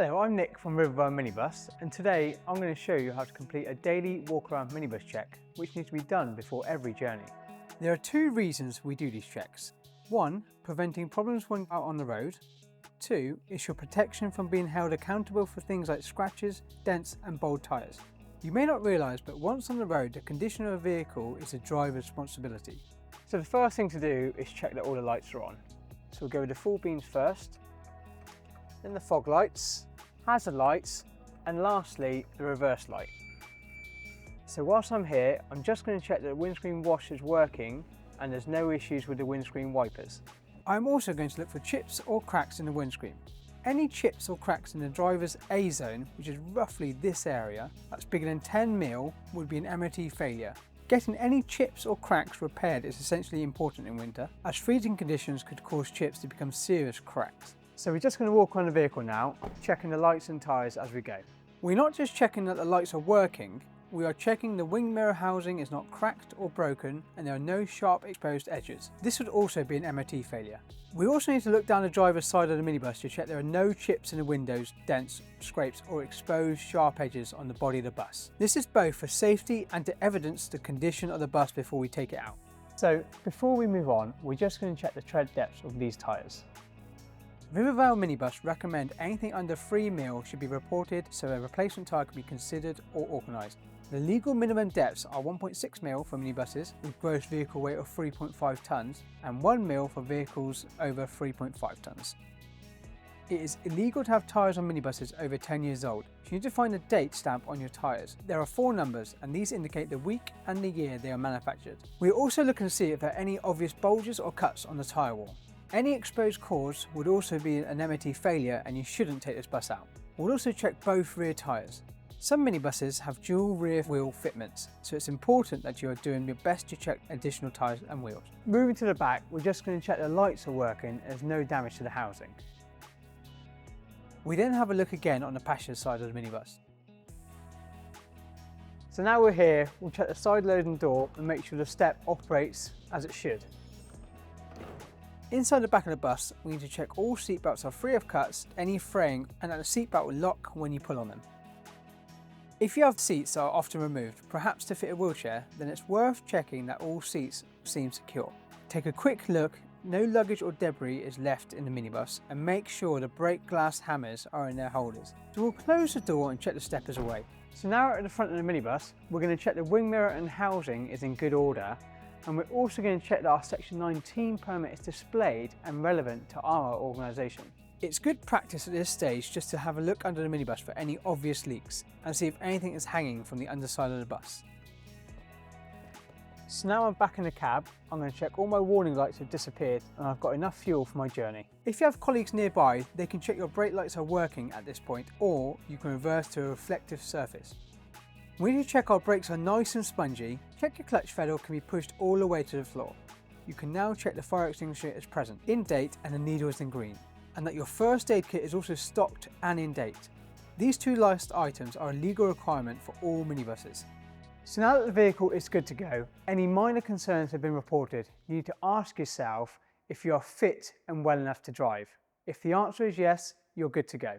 Hello, I'm Nick from Rivervale Minibus, and today I'm going to show you how to complete a daily walk-around minibus check, which needs to be done before every journey. There are two reasons we do these checks. One, preventing problems when out on the road. Two, is your protection from being held accountable for things like scratches, dents and bald tyres. You may not realise, but once on the road, the condition of a vehicle is the driver's responsibility. So the first thing to do is check that all the lights are on. So we'll go with the full beams first, then the fog lights, hazard lights, and lastly the reverse light. So whilst I'm here, I'm just going to check that the windscreen wash is working and there's no issues with the windscreen wipers. I'm also going to look for chips or cracks in the windscreen. Any chips or cracks in the driver's A zone, which is roughly this area, that's bigger than 10 mil, would be an MOT failure. Getting any chips or cracks repaired is essentially important in winter, as freezing conditions could cause chips to become serious cracks. So we're just going to walk around the vehicle now, checking the lights and tyres as we go. We're not just checking that the lights are working, we are checking the wing mirror housing is not cracked or broken and there are no sharp exposed edges. This would also be an MOT failure. We also need to look down the driver's side of the minibus to check there are no chips in the windows, dents, scrapes or exposed sharp edges on the body of the bus. This is both for safety and to evidence the condition of the bus before we take it out. So before we move on, we're just going to check the tread depths of these tyres. Rivervale Minibus recommend anything under 3 mil should be reported so a replacement tyre can be considered or organised. The legal minimum depths are 1.6 mil for minibuses with gross vehicle weight of 3.5 tonnes and 1 mil for vehicles over 3.5 tonnes. It is illegal to have tyres on minibuses over 10 years old. You need to find a date stamp on your tyres. There are 4 numbers and these indicate the week and the year they are manufactured. We are also looking to see if there are any obvious bulges or cuts on the tyre wall. Any exposed cores would also be an MOT failure and you shouldn't take this bus out. We'll also check both rear tyres. Some minibuses have dual rear wheel fitments, so it's important that you are doing your best to check additional tyres and wheels. Moving to the back, we're just going to check the lights are working and there's no damage to the housing. We then have a look again on the passenger side of the minibus. So now we're here, we'll check the side loading door and make sure the step operates as it should. Inside the back of the bus, we need to check all seat belts are free of cuts, any fraying, and that the seat belt will lock when you pull on them. If you have seats that are often removed, perhaps to fit a wheelchair, then it's worth checking that all seats seem secure. Take a quick look, no luggage or debris is left in the minibus, and make sure the brake glass hammers are in their holders. So we'll close the door and check the steppers away. So now we're at the front of the minibus, we're going to check the wing mirror and housing is in good order. And we're also going to check that our Section 19 permit is displayed and relevant to our organisation. It's good practice at this stage just to have a look under the minibus for any obvious leaks and see if anything is hanging from the underside of the bus. So now I'm back in the cab, I'm going to check all my warning lights have disappeared and I've got enough fuel for my journey. If you have colleagues nearby, they can check your brake lights are working at this point, or you can reverse to a reflective surface. When you check our brakes are nice and spongy, check your clutch pedal can be pushed all the way to the floor. You can now check the fire extinguisher is present, in date and the needle is in green, and that your first aid kit is also stocked and in date. These two last items are a legal requirement for all minibuses. So now that the vehicle is good to go, any minor concerns have been reported, you need to ask yourself if you are fit and well enough to drive. If the answer is yes, you're good to go.